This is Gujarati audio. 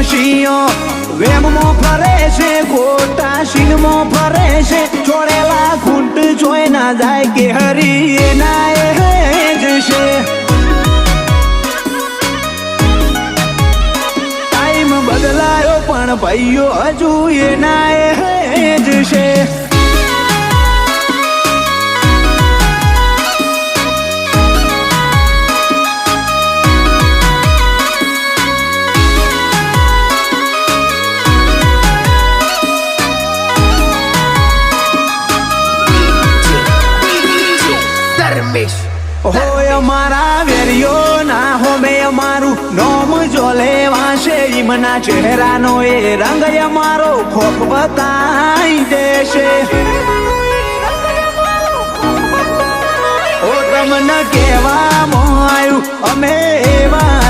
શિયો વેમમાં ફરે છે ખોટા શીનમાં ફરે છે છોડેલા ખૂંટ જોઈ ના જાય કે હરી એના એ જશે ટાઈમ બદલાયો પણ ભાઈઓ હજુ એના એ જશે હોય અમારા વેરીઓ ના હોમે અમારું નોમ જો લેવાશે ઈમના ચહેરાનો એ રંગ અમારો ખોખ બતાઈ દેશે ઓ તમને કહેવામાં આવ્યું અમે એવા